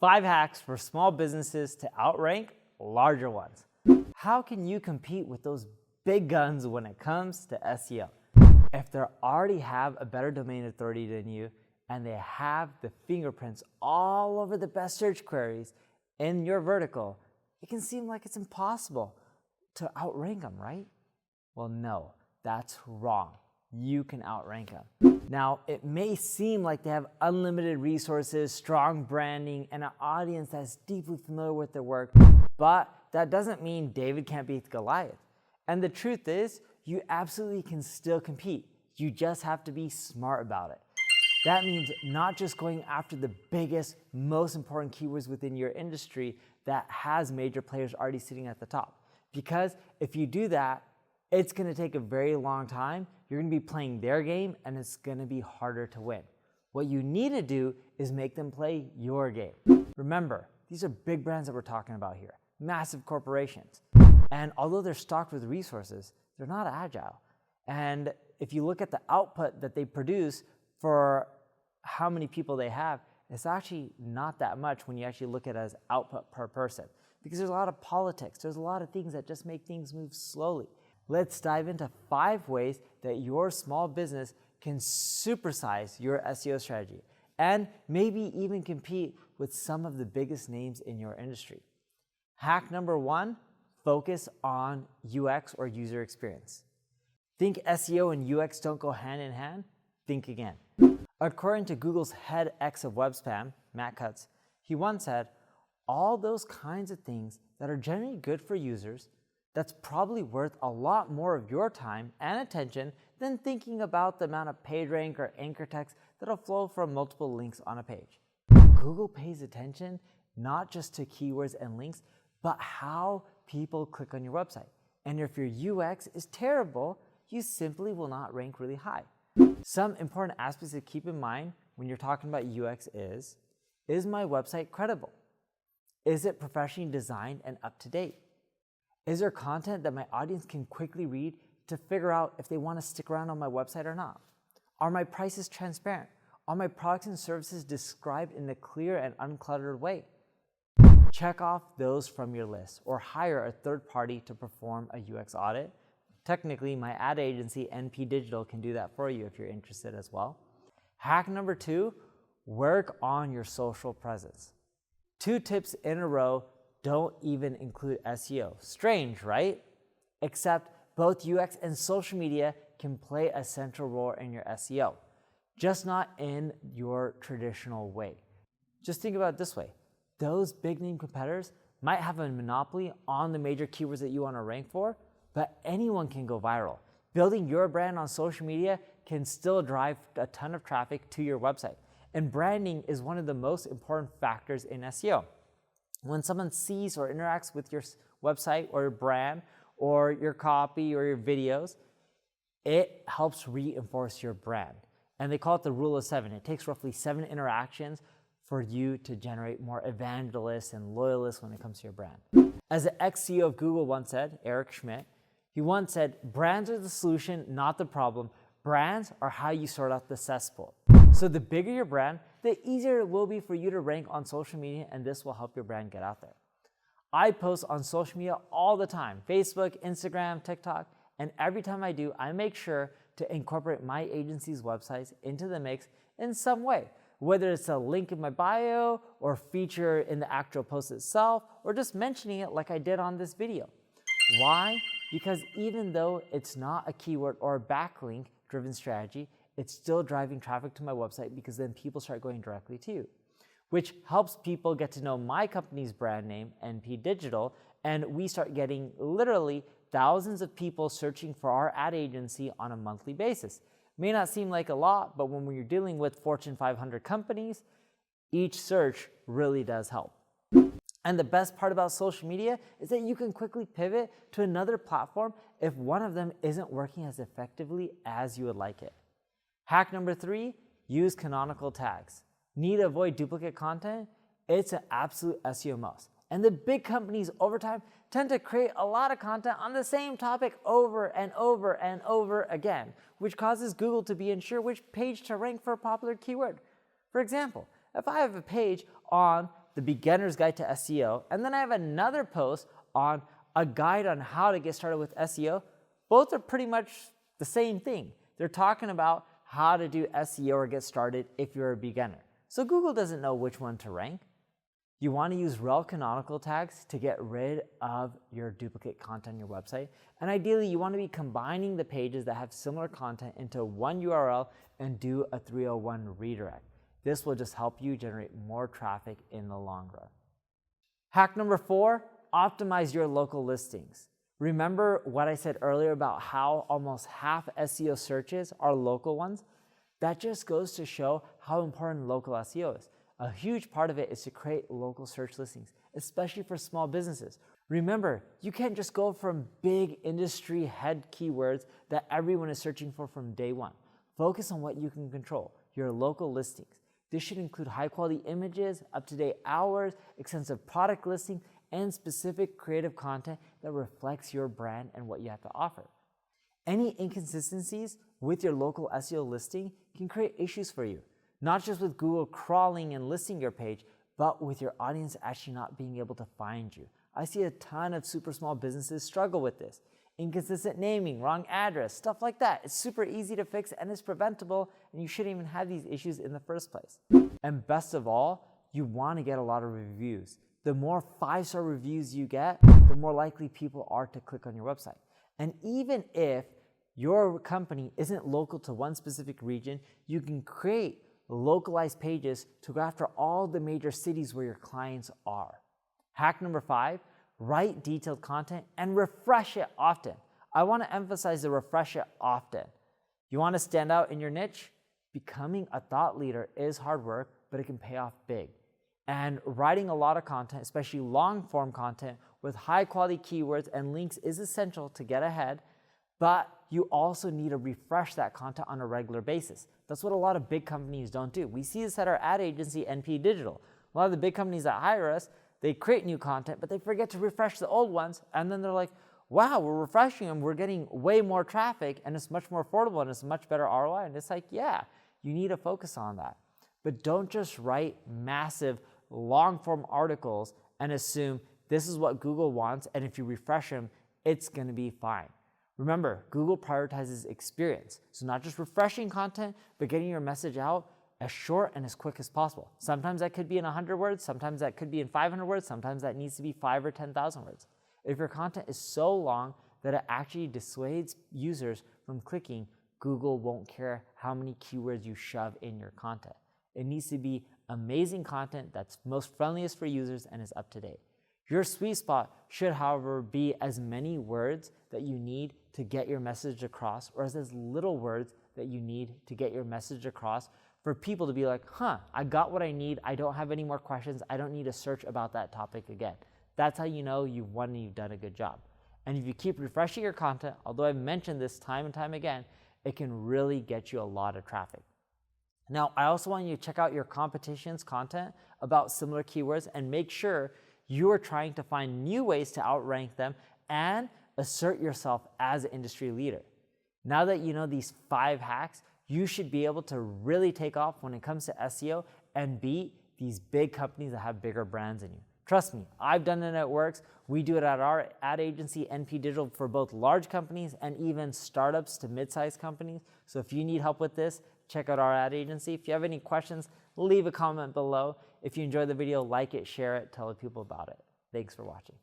5 hacks for small businesses to outrank larger ones. How can you compete with those big guns when it comes to SEO? If they already have a better domain authority than you and they have the fingerprints all over the best search queries in your vertical, it can seem like it's impossible to outrank them, right? Well, no, that's wrong. You can outrank them. Now, it may seem like they have unlimited resources, strong branding, and an audience that's deeply familiar with their work, but that doesn't mean David can't beat Goliath. And the truth is, you absolutely can still compete. You just have to be smart about it. That means not just going after the biggest, most important keywords within your industry that has major players already sitting at the top. Because if you do that, it's going to take a very long time. You're going to be playing their game and it's going to be harder to win. What you need to do is make them play your game. Remember, these are big brands that we're talking about here, massive corporations. And although they're stocked with resources, they're not agile. And if you look at the output that they produce for how many people they have, it's actually not that much when you actually look at it as output per person. Because there's a lot of politics, there's a lot of things that just make things move slowly. Let's dive into 5 ways that your small business can supersize your SEO strategy and maybe even compete with some of the biggest names in your industry. Hack number 1, focus on UX or user experience. Think SEO and UX don't go hand in hand? Think again. According to Google's head X of web spam, Matt Cutts, he once said, all those kinds of things that are generally good for users, that's probably worth a lot more of your time and attention than thinking about the amount of PageRank or anchor text that'll flow from multiple links on a page. Google pays attention not just to keywords and links, but how people click on your website. And if your UX is terrible, you simply will not rank really high. Some important aspects to keep in mind when you're talking about UX is my website credible? Is it professionally designed and up to date? Is there content that my audience can quickly read to figure out if they want to stick around on my website or not? Are my prices transparent? Are my products and services described in a clear and uncluttered way? Check off those from your list or hire a third party to perform a UX audit. Technically, my ad agency, NP Digital, can do that for you if you're interested as well. Hack number 2, work on your social presence. 2 tips in a row don't even include SEO. Strange, right? Except both UX and social media can play a central role in your SEO, just not in your traditional way. Just think about it this way. Those big name competitors might have a monopoly on the major keywords that you want to rank for, but anyone can go viral. Building your brand on social media can still drive a ton of traffic to your website. And branding is one of the most important factors in SEO. When someone sees or interacts with your website or your brand or your copy or your videos, it helps reinforce your brand. And they call it the rule of 7. It takes roughly 7 interactions for you to generate more evangelists and loyalists when it comes to your brand. As the ex-CEO of Google once said, Eric Schmidt, he once said, brands are the solution, not the problem. Brands are how you sort out the cesspool. So the bigger your brand, the easier it will be for you to rank on social media, and this will help your brand get out there. I post on social media all the time, Facebook, Instagram, TikTok, and every time I do, I make sure to incorporate my agency's websites into the mix in some way, whether it's a link in my bio or feature in the actual post itself, or just mentioning it like I did on this video. Why? Because even though it's not a keyword or a backlink driven strategy, it's still driving traffic to my website because then people start going directly to you, which helps people get to know my company's brand name, NP Digital, and we start getting literally thousands of people searching for our ad agency on a monthly basis. May not seem like a lot, but when you're dealing with Fortune 500 companies, each search really does help. And the best part about social media is that you can quickly pivot to another platform if one of them isn't working as effectively as you would like it. Hack number 3, use canonical tags. Need to avoid duplicate content? It's an absolute SEO must. And the big companies over time tend to create a lot of content on the same topic over and over and over again, which causes Google to be unsure which page to rank for a popular keyword. For example, if I have a page on the beginner's guide to SEO, and then I have another post on a guide on how to get started with SEO. Both are pretty much the same thing. They're talking about how to do SEO or get started if you're a beginner. So Google doesn't know which one to rank. You want to use rel canonical tags to get rid of your duplicate content on your website. And ideally, you want to be combining the pages that have similar content into one URL and do a 301 redirect. This will just help you generate more traffic in the long run. Hack number 4, optimize your local listings. Remember what I said earlier about how almost half SEO searches are local ones? That just goes to show how important local SEO is. A huge part of it is to create local search listings, especially for small businesses. Remember, you can't just go from big industry head keywords that everyone is searching for from day one. Focus on what you can control, your local listings. This should include high-quality images, up-to-date hours, extensive product listing, and specific creative content that reflects your brand and what you have to offer. Any inconsistencies with your local SEO listing can create issues for you, not just with Google crawling and listing your page, but with your audience actually not being able to find you. I see a ton of super small businesses struggle with this. Inconsistent naming, wrong address, stuff like that. It's super easy to fix and it's preventable, and you shouldn't even have these issues in the first place. And best of all, you want to get a lot of reviews. The more 5-star reviews you get, the more likely people are to click on your website. And even if your company isn't local to one specific region, you can create localized pages to go after all the major cities where your clients are. Hack number 5, write detailed content and refresh it often. I want to emphasize the refresh it often. You want to stand out in your niche? Becoming a thought leader is hard work, but it can pay off big. And writing a lot of content, especially long-form content with high-quality keywords and links, is essential to get ahead, but you also need to refresh that content on a regular basis. That's what a lot of big companies don't do. We see this at our ad agency, NP Digital. A lot of the big companies that hire us, they create new content, but they forget to refresh the old ones, and then they're like, wow, we're refreshing them, we're getting way more traffic, and it's much more affordable, and it's much better ROI. And it's like, yeah, you need to focus on that. But don't just write massive long-form articles and assume this is what Google wants, and if you refresh them, it's going to be fine. Remember, Google prioritizes experience. So not just refreshing content, but getting your message out as short and as quick as possible. Sometimes that could be in 100 words, sometimes that could be in 500 words, sometimes that needs to be 5 or 10,000 words. If your content is so long that it actually dissuades users from clicking, Google won't care how many keywords you shove in your content. It needs to be amazing content that's most friendliest for users and is up to date. Your sweet spot should, however, be as many words that you need to get your message across, or as little words that you need to get your message across for people to be like, huh, I got what I need. I don't have any more questions. I don't need to search about that topic again. That's how you know you've won and you've done a good job. And if you keep refreshing your content, although I've mentioned this time and time again, it can really get you a lot of traffic. Now, I also want you to check out your competition's content about similar keywords and make sure you are trying to find new ways to outrank them and assert yourself as an industry leader. Now that you know these 5 hacks, you should be able to really take off when it comes to SEO and beat these big companies that have bigger brands than you. Trust me, I've done it, it works. We do it at our ad agency, NP Digital, for both large companies and even startups to mid-sized companies. So if you need help with this, check out our ad agency. If you have any questions, leave a comment below. If you enjoyed the video, like it, share it, tell people about it. Thanks for watching.